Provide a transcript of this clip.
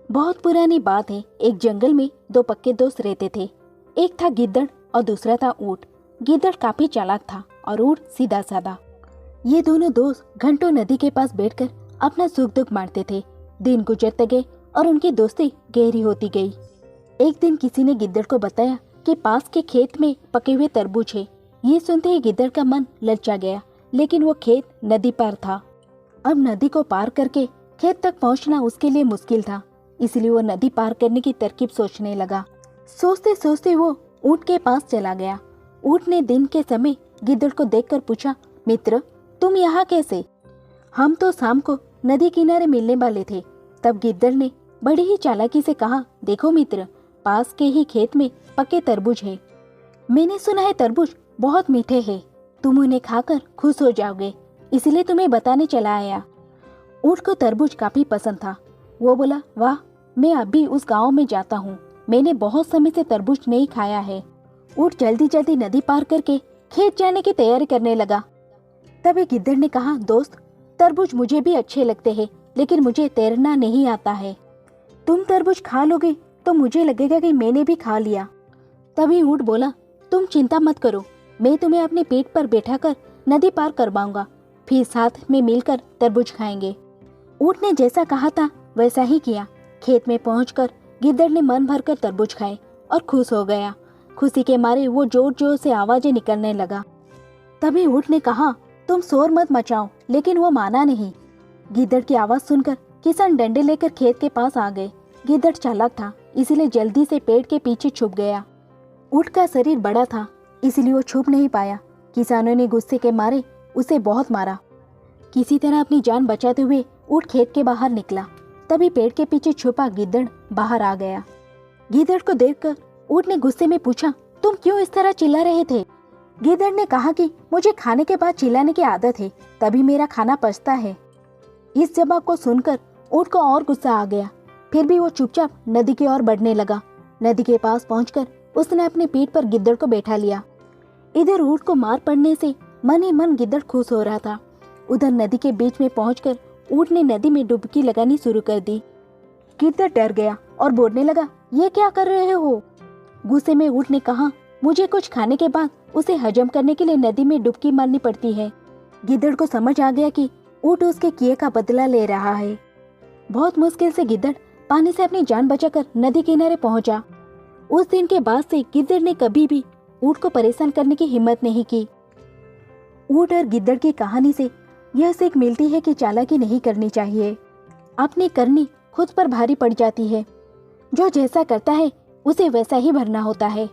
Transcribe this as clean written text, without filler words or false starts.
बहुत पुरानी बात है। एक जंगल में दो पक्के दोस्त रहते थे। एक था गिद्दड़ और दूसरा था ऊंट। गिद्दड़ काफी चालाक था और ऊंट सीधा साधा। ये दोनों दोस्त घंटों नदी के पास बैठकर अपना सुख दुख बांटते थे। दिन गुजरते गए और उनकी दोस्ती गहरी होती गई। एक दिन किसी ने गिद्दड़ को बताया कि पास के खेत में पके हुए तरबूज है। ये सुनते ही गिद्दड़ का मन ललचा गया, लेकिन वो खेत नदी पार था। अब नदी को पार करके खेत तक पहुंचना उसके लिए मुश्किल था, इसलिए वो नदी पार करने की तरकीब सोचने लगा। सोचते सोचते वो ऊंट के पास चला गया। ऊंट ने दिन के समय गिद्दड़ को देखकर पूछा, मित्र तुम यहाँ कैसे? हम तो शाम को नदी किनारे मिलने वाले थे। तब गिद्दड़ ने बड़ी ही चालाकी से कहा, देखो मित्र, पास के ही खेत में पके तरबूज है। मैंने सुना है तरबूज बहुत मीठे हैं, तुम उन्हें खाकर खुश हो जाओगे, इसलिए तुम्हें बताने चला आया। ऊंट को तरबूज काफी पसंद था। वो बोला, वाह, मैं अभी उस गांव में जाता हूँ, मैंने बहुत समय से तरबूज नहीं खाया है। ऊंट जल्दी जल्दी नदी पार करके खेत जाने की तैयारी करने लगा। तभी गिद्दड़ ने कहा, दोस्त, तरबूज मुझे भी अच्छे लगते हैं, लेकिन मुझे तैरना नहीं आता है। तुम तरबूज खा लोगे तो मुझे लगेगा कि मैंने भी खा लिया। तभी ऊंट बोला, तुम चिंता मत करो, मैं तुम्हें अपने पेट पर बैठाकर नदी पार करवाऊंगा, फिर साथ में मिलकर तरबूज खाएंगे। ऊंट ने जैसा कहा था वैसा ही किया। खेत में पहुंचकर गिद्दड़ ने मन भरकर तरबूज खाए और खुश हो गया। खुशी के मारे वो जोर जोर से आवाजें निकलने लगा। तभी ऊंट ने कहा, तुम शोर मत मचाओ, लेकिन वो माना नहीं। गिद्दड़ की आवाज सुनकर किसान डंडे लेकर खेत के पास आ गए। गिद्दड़ चालाक था, इसलिए जल्दी से पेड़ के पीछे छुप गया। ऊंट का शरीर बड़ा था, इसलिए वो छुप नहीं पाया। किसानों ने गुस्से के मारे उसे बहुत मारा। किसी तरह अपनी जान बचाते हुए ऊंट खेत के बाहर निकला। तभी पेड़ के पीछे छुपा गिद्दड़ बाहर आ गया। गिद्दड़ को देखकर ऊंट ने गुस्से में पूछा, तुम क्यों इस तरह चिल्ला रहे थे? गिद्दड़ ने कहा कि मुझे खाने के बाद चिल्लाने की आदत है, तभी मेरा खाना पचता है। इस जवाब को सुनकर ऊंट को और गुस्सा आ गया। फिर भी वो चुपचाप नदी की ओर बढ़ने लगा। नदी के पास पहुंचकर उसने अपनी पीठ पर गिद्दड़ को बैठा लिया। इधर ऊंट को मार पड़ने से मन ही मन गिद्दड़ खुश हो रहा था। उधर नदी के बीच में पहुंचकर ऊंट ने नदी में डुबकी लगानी शुरू कर दी। गिद्दड़ डर गया और बोलने लगा, ये क्या कर रहे हो? गुस्से में ऊंट ने कहा, मुझे कुछ खाने के बाद उसे हजम करने के लिए नदी में डुबकी मारनी पड़ती है। गिद्दड़ को समझ आ गया कि ऊंट उसके किए का बदला ले रहा है। बहुत मुश्किल से गिद्दड़ पानी से अपनी जान बचाकर नदी किनारे पहुंचा। उस दिन के बाद से गिद्दड़ ने कभी भी ऊंट को परेशान करने की हिम्मत नहीं की। ऊंट और गिद्दड़ की कहानी से यह सीख मिलती है कि चालाकी नहीं करनी चाहिए। अपनी करनी खुद पर भारी पड़ जाती है। जो जैसा करता है उसे वैसा ही भरना होता है।